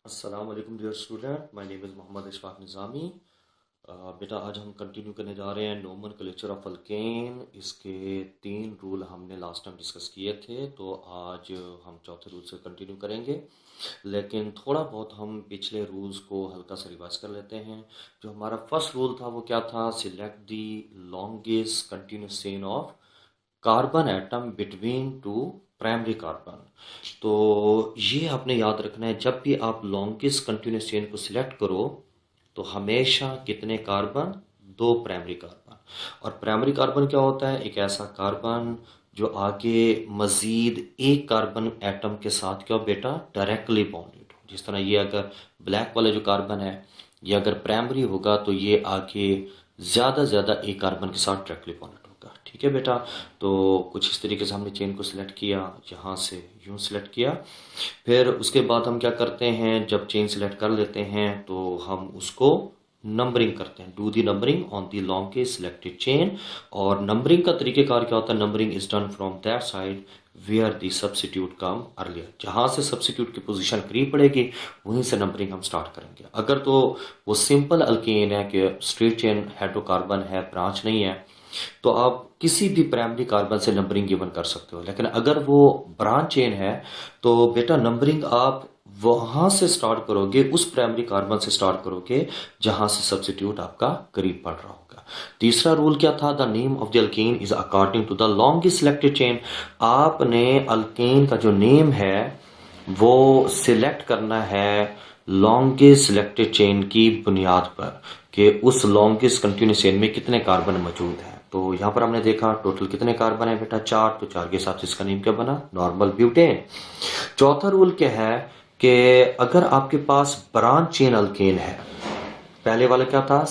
अस्सलाम वालेकुम dear student, my name is Mohammad Ishfaq Nizami. बेटा आज हम कंटिन्यू करने जा रहे हैं नोमेनक्लेचर ऑफ अल्केन। इसके 3 रूल हमने लास्ट टाइम डिस्कस किए थे, तो आज हम चौथे रूल से कंटिन्यू करेंगे। लेकिन थोड़ा बहुत हम पिछले रूल्स को हल्का सा रिवाइज कर लेते हैं। जो हमारा फर्स्ट रूल था वो क्या था? Select the longest continuous chain of carbon atom between two primary carbon. तो ये आपने याद रखना है, जब भी आप लॉन्गेस्ट कंटिन्यूस चेन को सिलेक्ट करो तो हमेशा कितने कार्बन? 2 primary carbon. और प्राइमरी कार्बन क्या होता है? एक ऐसा कार्बन जो आगे मजीद एक कार्बन एटम के साथ क्या हो बेटा? डायरेक्टली बॉन्डेड हो। जिस तरह ये अगर ब्लैक वाला जो कार्बन है ये अगर प्राइमरी होगा तो ये आगे ज़्यादा ज़्यादा एक कार्बन के साथ डायरेक्टली बॉन्डेड होगा। ठीक है बेटा, तो कुछ इस तरीके से हमने चेन को सिलेक्ट किया, यहाँ से यूँ सिलेक्ट किया। फिर उसके बाद हम क्या करते हैं, जब चेन सिलेक्ट कर लेते हैं तो हम उसको नंबरिंग करते हैं। Do the numbering on the longest selected chain. और नंबरिंग का तरीकेकार क्या होता है? Numbering is done from that side where the substitute come earlier. जहाँ से सब्सिट्यूट की पोजीशन करीब पड़ेगी वहीं से नंबरिंग हम स्टार्ट करेंगे। अगर तो वो सिंपल अल्केन है कि स्ट्रेट चेन हाइड्रोकार्बन है, ब्रांच नहीं है, तो आप किसी भी प्राइमरी कार्बन से नंबरिंग गिवन कर सकते हो। लेकिन अगर वो ब्रांच चेन है तो बेटा नंबरिंग आप वहां से स्टार्ट करोगे, उस प्राइमरी कार्बन से स्टार्ट करोगे जहां से सब्सिट्यूट आपका करीब पड़ रहा होगा। तीसरा रूल क्या था? The name of the alkane is according to the longest selected chain. आपने अल्केन का जो नेम है वो सिलेक्ट करना है लॉन्गेस्ट सिलेक्टेड चेन की बुनियाद पर कि उस लॉन्गेस्ट कंटिन्यूस चेन में कितने कार्बन मौजूद हैं। तो यहाँ पर हमने देखा टोटल कितने कार्बन है बेटा? 4। तो 4 के हिसाब से इसका नेम क्या बना? Normal butane. चौथा रूल क्या है कि अगर आपके पास ब्रांच चेन अल्केन है, पहले वाला क्या था?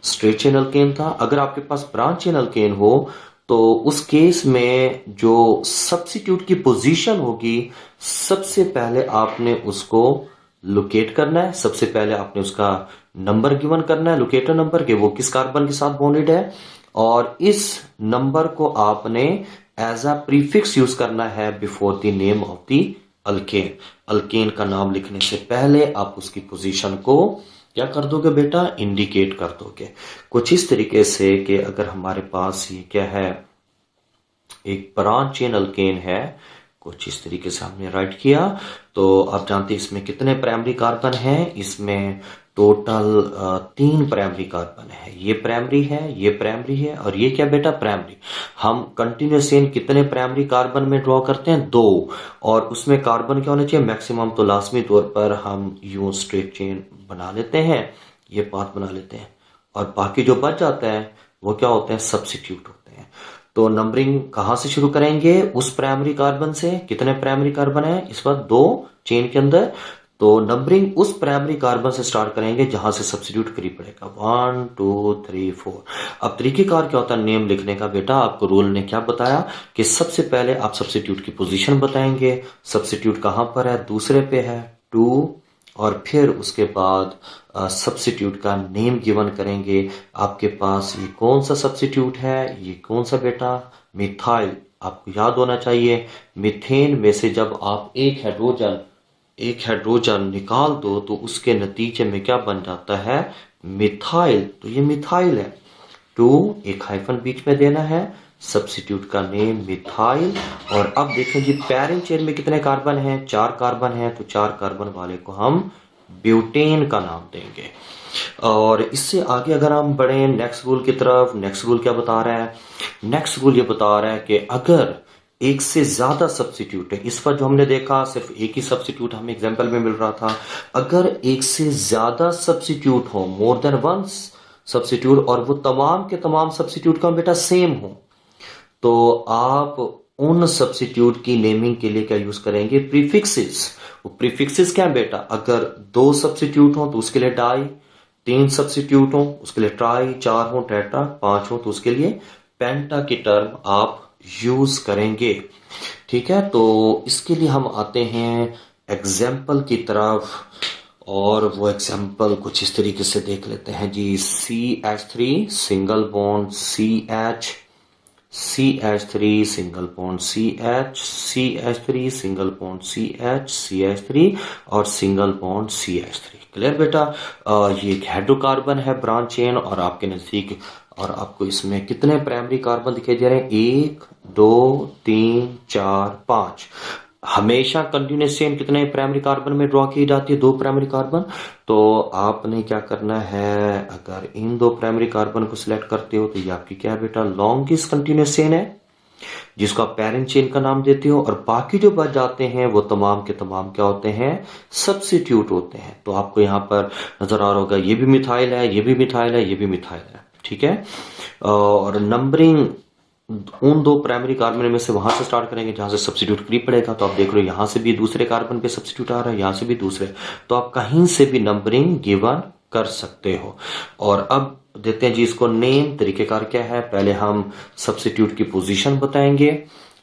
स्ट्रेट चेन अल्केन था। अगर आपके पास ब्रांच चेन अल्केन हो तो उस केस में जो सब्स्टिट्यूट की पोजीशन होगी सबसे पहले आपने उसको लोकेट करना है। सबसे पहले आपने उसका नंबर गिवन करना है, लोकेटर नंबर, के वो किस कार्बन के साथ बॉन्डेड है। और इस नंबर को आपने एज अ प्रीफिक्स यूज करना है before the name of the alkane. Alkane का नाम लिखने से पहले आप उसकी पोजीशन को क्या कर दोगे बेटा? इंडिकेट कर दोगे कुछ इस तरीके से कि अगर हमारे पास ये क्या है, एक ब्रांच चेन अल्केन है, कुछ इस तरीके से हमने राइट किया। तो आप जानते हैं इसमें कितने प्राइमरी कार्बन हैं? इसमें टोटल 3 प्राइमरी कार्बन है। ये प्राइमरी है, ये प्राइमरी है, और ये क्या बेटा? प्राइमरी। हम कंटिन्यूस चेन कितने प्राइमरी कार्बन में ड्रॉ करते हैं? 2। और उसमें कार्बन क्या होना चाहिए? मैक्सिमम। तो लाजमी तौर पर हम यूं स्ट्रेट चेन बना लेते हैं, ये पाथ बना लेते हैं, और बाकी जो बच जाता है वो क्या होते हैं? सब्सिट्यूट होते हैं। तो नंबरिंग कहां से शुरू करेंगे? उस प्राइमरी कार्बन से। कितने प्राइमरी कार्बन है इस वक्त? 2 चेन के अंदर। तो नंबरिंग उस प्राइमरी कार्बन से स्टार्ट करेंगे जहां से सब्स्टिट्यूट करीब पड़ेगा। 1 2 3 4। अब तरीकेकार क्या होता है नेम लिखने का बेटा? आपको रूल ने क्या बताया कि सबसे पहले आप सब्स्टिट्यूट की पोजीशन बताएंगे। सब्स्टिट्यूट कहां पर है? दूसरे पे है, 2। और फिर उसके बाद सब्स्टिट्यूट का नेम गिवन करेंगे। आपके पास ये कौन सा सब्स्टिट्यूट है? ये कौन सा बेटा? मिथाइल। आपको याद होना चाहिए, मीथेन में से जब आप एक हाइड्रोजन निकाल दो तो उसके नतीजे में क्या बन जाता है? मिथाइल। तो ये मिथाइल है। 2, एक हाइफन बीच में देना है, सब्स्टिट्यूट का नेम मिथाइल। और अब देखें जी पैरेंट चेन में कितने कार्बन हैं? 4 कार्बन हैं। तो 4 कार्बन वाले को हम ब्यूटेन का नाम देंगे। और इससे आगे अगर हम बढ़े नेक्स्ट रूल की तरफ, नेक्स्ट रूल क्या बता रहा है? नेक्स्ट रूल ये बता रहा है कि अगर एक से ज्यादा सब्स्टिट्यूट है, इस पर जो हमने देखा सिर्फ एक ही सब्स्टिट्यूट हमें एग्जांपल में मिल रहा था। अगर एक से ज्यादा सब्स्टिट्यूट हो, मोर देन वन सब्स्टिट्यूट, और वो तमाम के तमाम सब्स्टिट्यूट का बेटा सेम हो, तो आप उन सब्स्टिट्यूट की नेमिंग के लिए क्या यूज करेंगे? प्रीफिक्सेस। वो प्रीफिक्सेस क्या है बेटा? अगर 2 सब्स्टिट्यूट हो तो उसके लिए डाई, 3 सब्स्टिट्यूट हो उसके लिए ट्राई, 4 हो टेट्रा, 5 हो तो उसके लिए पेंटा की टर्म आप यूज करेंगे। ठीक है, तो इसके लिए हम आते हैं एग्जाम्पल की तरफ, और वो एग्जाम्पल कुछ इस तरीके से देख लेते हैं जी। CH3 single bond CH CH3 single bond CH, CH3 single bond CH, CH3 और सिंगल बॉन्ड CH3। क्लियर बेटा? ये एक हाइड्रोकार्बन है ब्रांच चेन, और आपके नजदीक और आपको इसमें कितने प्राइमरी कार्बन दिखाई दे रहे हैं? 1 2 3 4 5। हमेशा कंटिन्यूस चेन कितने प्राइमरी कार्बन में ड्रॉ की जाती है? 2 प्राइमरी कार्बन। तो आपने क्या करना है, अगर इन 2 प्राइमरी कार्बन को सिलेक्ट करते हो तो ये आपकी क्या है बेटा? लॉन्गेस्ट कंटिन्यूस चेन है, जिसको आप पेरेंट चेन का नाम देते हो। और बाकी जो बच जाते हैं वो तमाम के तमाम क्या होते हैं? सब्स्टिट्यूट होते हैं। तो आपको यहाँ पर नजर आ रहा होगा ये भी मिथाइल है, ये भी मिथाइल है, ये भी मिथाइल है। ठीक है? और नंबरिंग उन 2 प्राइमरी कार्बन में से वहां से स्टार्ट करेंगे जहां से सब्स्टिट्यूट फ्री पड़ेगा। तो आप देख रहे हो यहां से भी दूसरे कार्बन पे सब्स्टिट्यूट आ रहा है, यहां से भी दूसरे। तो आप कहीं से भी नंबरिंग गिवन कर सकते हो। और अब देते हैं जी इसको नेम। तरीकेकार क्या है? पहले हम सब्स्टिट्यूट की पोजीशन बताएंगे।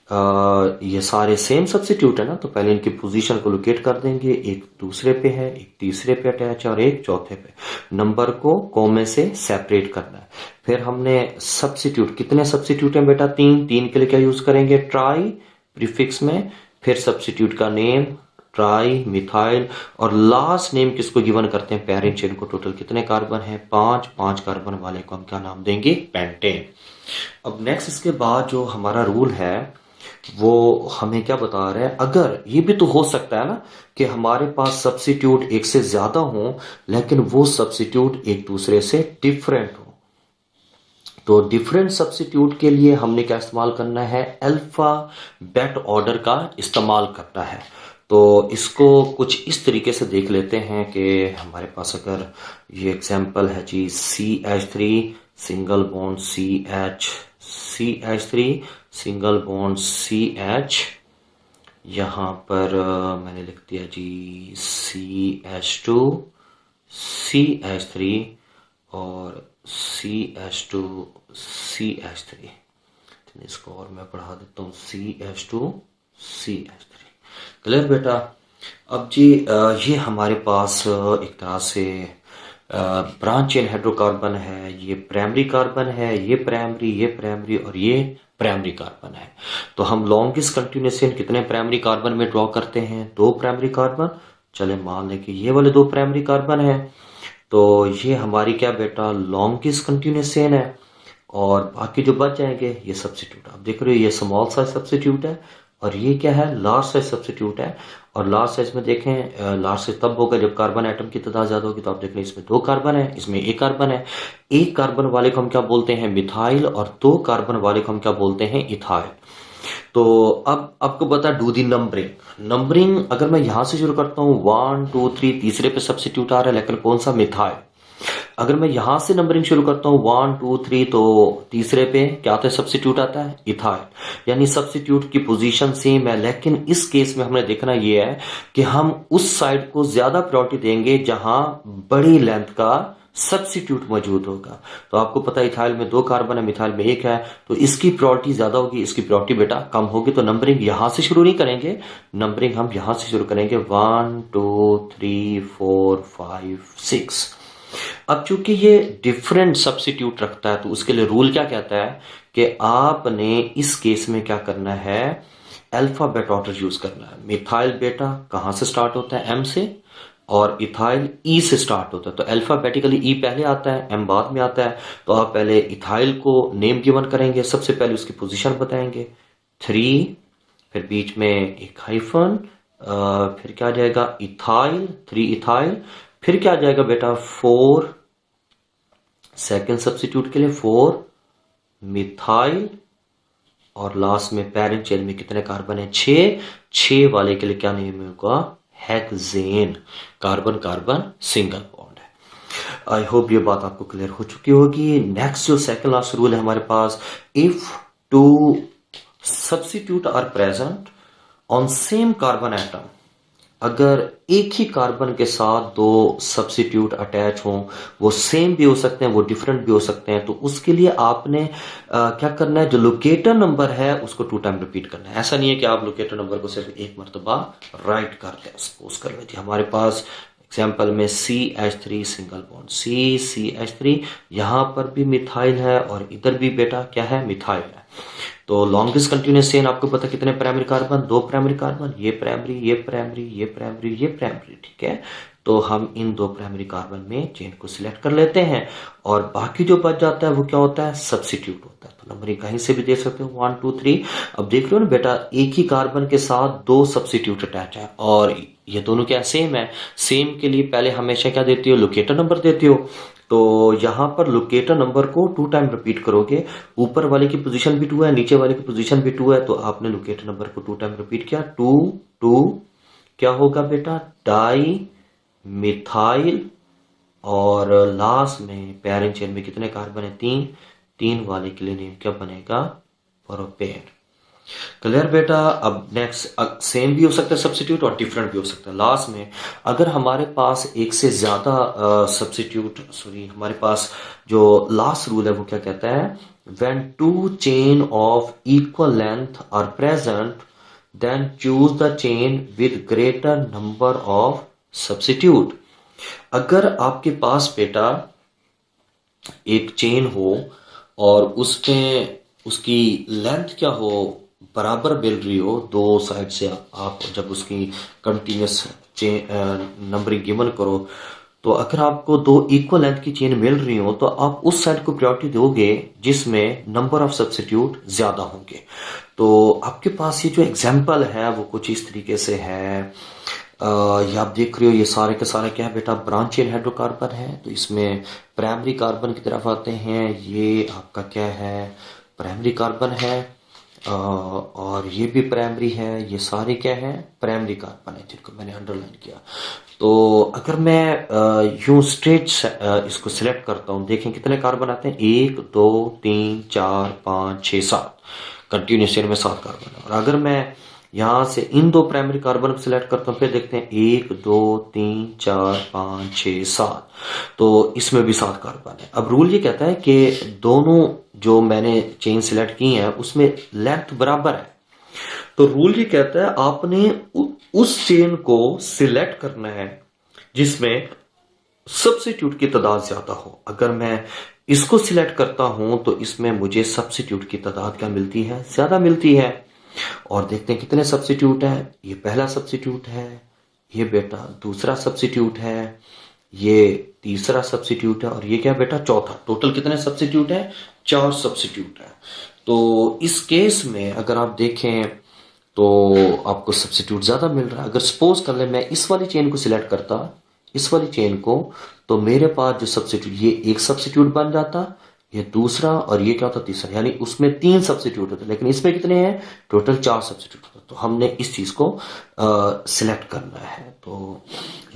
ये सारे सेम सब्स्टिट्यूट है ना, तो पहले इनकी पोजीशन को लोकेट कर देंगे। एक दूसरे पे है, एक तीसरे पे अटैच है और एक चौथे पे। नंबर को कॉमे से सेपरेट करना है। फिर हमने सब्स्टिट्यूट, कितने सब्स्टिट्यूट हैं बेटा? 3। 3 के लिए क्या यूज करेंगे? ट्राई प्रीफिक्स में। फिर सब्स्टिट्यूट का नेम ट्राई मिथाइल, और लास्ट नेम किसको गिवन करते हैं? पेरेंट चेन को। टोटल कितने कार्बन है? 5। 5 कार्बन वाले को हम क्या नाम देंगे? पेंटेन। अब नेक्स्ट इसके बाद जो हमारा रूल है वो हमें क्या बता रहा है? अगर ये भी तो हो सकता है ना कि हमारे पास सब्स्टिट्यूट एक से ज्यादा हो, लेकिन वो सब्स्टिट्यूट एक दूसरे से डिफरेंट हो। तो डिफरेंट सब्स्टिट्यूट के लिए हमने क्या इस्तेमाल करना है? अल्फाबेट ऑर्डर का इस्तेमाल करना है। तो इसको कुछ इस तरीके से देख लेते हैं कि हमारे पास अगर ये एग्जांपल है जी, CH3 single bond CH, CH3 single bond CH, यहाँ पर मैंने लिख दिया जी CH2 CH3 और CH2 CH3। इसको और मैं बढ़ा देता हूँ, CH2 CH3। क्लियर बेटा? अब जी ये हमारे पास एक तरह से ब्रांच चेन हाइड्रोकार्बन है। ये प्राइमरी कार्बन है, ये प्राइमरी और ये प्राइमरी कार्बन है। तो हम लॉन्गेस्ट कंटिन्यूस चेन कितने प्राइमरी कार्बन में ड्रॉ करते हैं? 2 प्राइमरी कार्बन। चले मान लें कि ये वाले 2 प्राइमरी कार्बन है, तो ये हमारी क्या बेटा? लॉन्गेस्ट कंटिन्यूस चेन है। और बाकी जो बच जाएंगे ये सब्स्टिट्यूट। आप देख रहे हो ये स्मॉल साइज सब्स्टिट्यूट है, और ये क्या है? लार्ज साइज सब्स्टिट्यूट है। और लार्ज साइज में देखें, लार्ज साइज तब होगा जब कार्बन एटम की तादाद ज्यादा होगी। तो आप देख रहे हैं इसमें 2 कार्बन है, इसमें 1 कार्बन है। 1 कार्बन वाले को हम क्या बोलते हैं? मिथाइल, और 2 कार्बन वाले को हम क्या बोलते हैं? इथाइल। तो अब आपको बता डू दी नंबरिंग। नंबरिंग अगर मैं यहां से शुरू करता हूं 1 2 3, तीसरे पे सब्स्टिट्यूट आ रहा है, लेकिन कौन सा? मिथाइल। अगर मैं यहां से नंबरिंग शुरू करता हूं 1 2 3, तो तीसरे पे क्या आता है? सब्स्टिट्यूट आता है इथाइल। यानी सब्स्टिट्यूट की पोजीशन सेम है, लेकिन इस केस में हमने देखना यह है कि हम उस साइड को ज्यादा प्रायोरिटी देंगे जहां बड़ी लेंथ का सब्स्टिट्यूट मौजूद होगा। तो आपको पता है इथाइल में 2 कार्बन है, मिथाइल में 1 है, तो इसकी प्रायोरिटी ज्यादा होगी, इसकी प्रायोरिटी बेटा कम होगी। तो नंबरिंग यहां से शुरू नहीं करेंगे, नंबरिंग हम यहां से शुरू करेंगे 1 2 3 4 5 6। अब चूंकि ये डिफरेंट सब्स्टिट्यूट रखता है, तो उसके लिए रूल क्या कहता है कि आपने इस केस में क्या करना है? अल्फाबेट ऑर्डर यूज करना है। मिथाइल बेटा कहां से स्टार्ट होता है? M से, और इथाइल E से स्टार्ट होता है। तो अल्फाबेटिकली E पहले आता है, M बाद में आता है। तो आप पहले इथाइल को नेम गिवन करेंगे, सबसे पहले उसकी पोजीशन बताएंगे 3, फिर बीच में एक हाइफन, फिर क्या आ जाएगा? Ethyl, 3 ethyl. फिर क्या आ जाएगा बेटा? 4, सेकेंड सब्स्टिट्यूट के लिए 4 मिथाइल, और लास्ट में पेरेंट चेन में कितने कार्बन है? 6। 6 वाले के लिए क्या नेम होगा? Hexane. Carbon carbon single bond है। आई होप ये बात आपको क्लियर हो चुकी होगी। नेक्स्ट जो सेकंड लास्ट रूल है हमारे पास, if 2 substituent are present on same carbon atom, अगर एक ही कार्बन के साथ 2 सब्स्टिट्यूट अटैच हों, वो सेम भी हो सकते हैं, वो डिफरेंट भी हो सकते हैं, तो उसके लिए आपने क्या करना है? जो लोकेटर नंबर है उसको 2 टाइम रिपीट करना है। ऐसा नहीं है कि आप लोकेटर नंबर को सिर्फ एक मरतबा राइट कर लें। सपोज कर लेते हमारे पास एग्जाम्पल में CH3 सिंगल बॉन्ड CH3, यहां पर भी मिथाइल है और इधर भी बेटा क्या है? मिथाइल है। तो लॉन्गेस्ट कंटिन्यूस चेन आपको पता कितने प्राइमरी कार्बन, 2 प्राइमरी कार्बन, ये प्राइमरी, ये प्राइमरी, ये प्राइमरी, ये प्राइमरी, ठीक है। तो हम इन 2 प्राइमरी कार्बन में चेन को सिलेक्ट कर लेते हैं और बाकी जो बच जाता है वो क्या होता है, सब्सिट्यूट होता है। तो नंबरिंग कहीं से भी दे सकते हो 1 2 3। अब देख लो ना बेटा, एक ही कार्बन के साथ 2 सब्सिट्यूट अटैच है और ये दोनों क्या सेम है। सेम के लिए पहले हमेशा क्या देती हो, लोकेटर नंबर देती हो। तो यहां पर लोकेटर नंबर को 2 टाइम रिपीट करोगे। ऊपर वाले की पोजीशन भी 2 है, नीचे वाले की पोजीशन भी 2 है, तो आपने लोकेटर नंबर को 2 टाइम रिपीट किया। 2 2 क्या होगा बेटा, डाई मिथाइल, और लास्ट में पैरेंट चेन में कितने कार्बन है, 3। 3 वाले के लिए नेम क्या बनेगा, प्रोपेन। क्लियर बेटा। अब नेक्स्ट सेम भी हो सकता है सब्सिट्यूट और डिफरेंट भी हो सकता है। लास्ट में अगर हमारे पास एक से ज्यादा सब्सिट्यूट, सॉरी, हमारे पास जो लास्ट रूल है वो क्या कहता है, when 2 chain of equal length are present then choose the chain with greater number of substitute. अगर आपके पास बेटा एक चेन हो और उसमें उसकी लेंथ क्या हो, बराबर मिल रही हो दो साइड से, आप जब उसकी कंटिन्यूस नंबरिंग गिवन करो, तो अगर आपको 2 इक्वल लेंथ की चेन मिल रही हो तो आप उस साइड को प्रायोरिटी दोगे जिसमें नंबर ऑफ सब्सिट्यूट ज्यादा होंगे। तो आपके पास ये जो एग्जाम्पल है वो कुछ इस तरीके से है। ये आप देख रहे हो, ये सारे के सारे क्या है बेटा, ब्रांच चेन हाइड्रोकार्बन है। तो इसमें प्राइमरी कार्बन की तरफ आते हैं, ये आपका क्या है, प्राइमरी कार्बन है, और ये भी प्राइमरी है। ये सारे क्या है, प्राइमरी कार्बन है जिनको मैंने अंडरलाइन किया। तो अगर मैं यूं स्ट्रेट इसको सिलेक्ट करता हूं, देखें कितने कार्बन आते हैं, 1 2 3 4 5 6 7, कंटिन्यूस चेन में 7 कार्बन है। और अगर मैं यहां से इन 2 प्राइमरी कार्बन को सिलेक्ट करता हूं, फिर देखते हैं 1 2 3 4 5 6 7, तो इसमें भी 7 कार्बन है। अब रूल ये कहता है कि दोनों जो मैंने चेन सिलेक्ट की है उसमें लेंथ बराबर है। तो रूल ये कहता है आपने उस चेन को सिलेक्ट करना है जिसमें सब्सिट्यूट की तादाद ज्यादा हो। अगर मैं इसको सिलेक्ट करता हूं तो इसमें मुझे सब्सिट्यूट की तादाद क्या मिलती है, ज्यादा मिलती है। और देखते हैं कितने सब्सिट्यूट है। ये पहला सब्सिट्यूट है, ये बेटा दूसरा सब्सिट्यूट है, ये तीसरा सब्सिट्यूट है, और ये क्या बेटा चौथा। टोटल कितने सब्सिट्यूट है, 4 सब्सिट्यूट है। तो इस केस में अगर आप देखें तो आपको सब्सिट्यूट ज्यादा मिल रहा है। अगर सपोज कर ले मैं इस वाली चेन को सिलेक्ट करता, इस वाली चेन को, तो मेरे पास जो सब्सिट्यूट, ये एक सब्सिट्यूट बन जाता, ये दूसरा, और ये क्या होता तीसरा, यानी उसमें 3 सब्सिट्यूट होते, लेकिन इसमें कितने हैं, टोटल 4 सब्सिट्यूट होते। तो हमने इस चीज को सिलेक्ट करना है। तो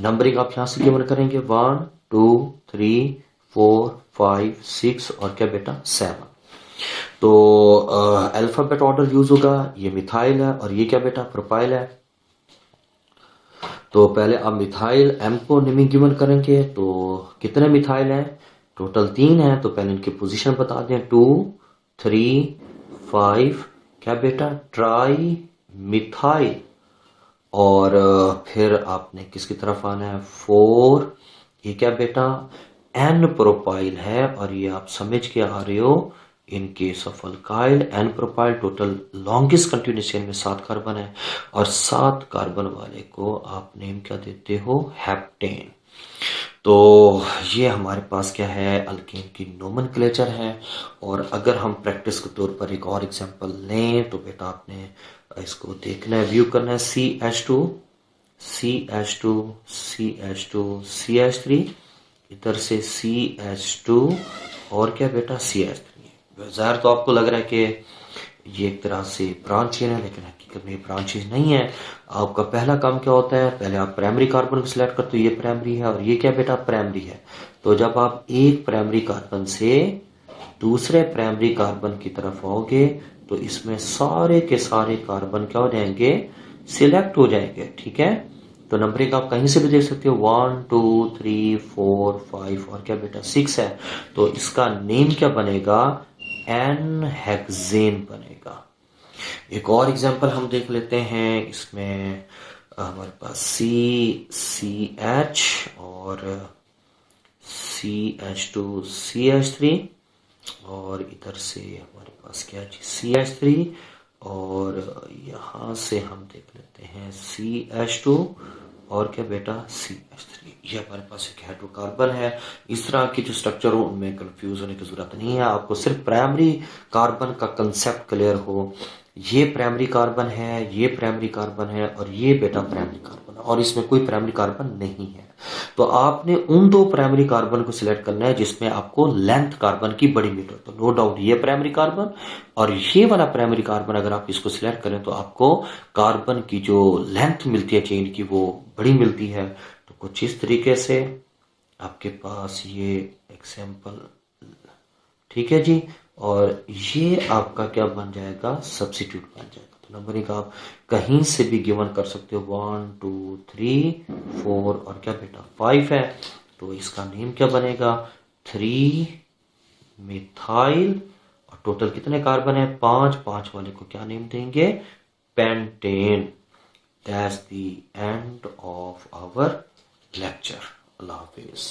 नंबरिंग आप यहां से गिवन करेंगे 1 2 3 4 5 6 और क्या बेटा 7। तो अल्फाबेट ऑर्डर यूज होगा। ये मिथाइल है और ये क्या बेटा प्रोपाइल है। तो पहले आप मिथाइल एम को नेमिंग गिवन करेंगे। तो कितने मिथाइल हैं, टोटल 3 है। तो पहले इनकी पोजीशन बता दें, 2 3 5 क्या बेटा ट्राई मिथाइल, और फिर आपने किसकी तरफ आना है, 4, ये क्या बेटा एन प्रोपाइल है। और ये आप समझ के आ रहे हो, in case of alkyl N propyl, total longest continuous chain में 7 कार्बन है, और 7 कार्बन वाले को आप नेम क्या देते हो, हेप्टेन। तो ये हमारे पास क्या है, अल्केन की नोमेनक्लेचर है। और अगर हम प्रैक्टिस के तौर पर एक और एग्जांपल लें तो बेटा आपने इसको देखना है, व्यू करना है, CH2 CH2 CH2 CH3, इधर से CH2 और क्या बेटा CH3। ज़ाहिर तो आपको लग रहा है कि ये एक तरह से ब्रांच चेन है, लेकिन हकीकत में ब्रांचेज नहीं है। आपका पहला काम क्या होता है, पहले आप प्राइमरी कार्बन को सिलेक्ट करते हो, ये प्राइमरी है और ये क्या बेटा प्राइमरी है। तो जब आप एक प्राइमरी कार्बन से दूसरे प्राइमरी कार्बन की तरफ आओगे तो इसमें सारे के सारे कार्बन क्या हो जाएंगे, सिलेक्ट हो जाएंगे, ठीक है। तो नंबरिंग आप कहीं से भी देख सकते हो, 1 2 3 4 5 और क्या बेटा 6 है। तो इसका नेम क्या बनेगा, एन हेक्सेन बनेगा। एक और एग्जांपल हम देख लेते हैं। इसमें हमारे पास CH और CH2 CH3, और इधर से हमारे पास क्या है, CH3, और यहाँ से हम देख लेते हैं CH2, और क्या बेटा, CH3। ये हमारे पास एक हाइड्रोकार्बन है। इस तरह के जो स्ट्रक्चर हो उनमें कंफ्यूज होने की जरूरत नहीं है, आपको सिर्फ प्राइमरी कार्बन का कंसेप्ट क्लियर हो। ये प्राइमरी कार्बन है, ये प्राइमरी कार्बन है, और ये बेटा प्राइमरी कार्बन है, और इसमें कोई प्राइमरी कार्बन नहीं है। तो आपने उन दो प्राइमरी कार्बन को सिलेक्ट करना है जिसमें आपको लेंथ कार्बन की बड़ी मिले। तो नो डाउट ये प्राइमरी कार्बन और ये वाला प्राइमरी कार्बन, अगर आप इसको सिलेक्ट करें तो आपको कार्बन की जो लेंथ मिलती है चेन की वो बड़ी मिलती है। तो कुछ इस तरीके से आपके पास ये एग्जाम्पल, ठीक है जी। और ये आपका क्या बन जाएगा, सब्सिट्यूट बन जाएगा। तो नंबरिंग आप कहीं से भी गिवन कर सकते हो, 1 2 3 4 और क्या बेटा 5 है। तो इसका नेम क्या बनेगा, 3 मिथाइल, और टोटल कितने कार्बन है, 5। 5 वाले को क्या नेम देंगे, pentane. That's the end of our lecture. अल्लाह हाफिज।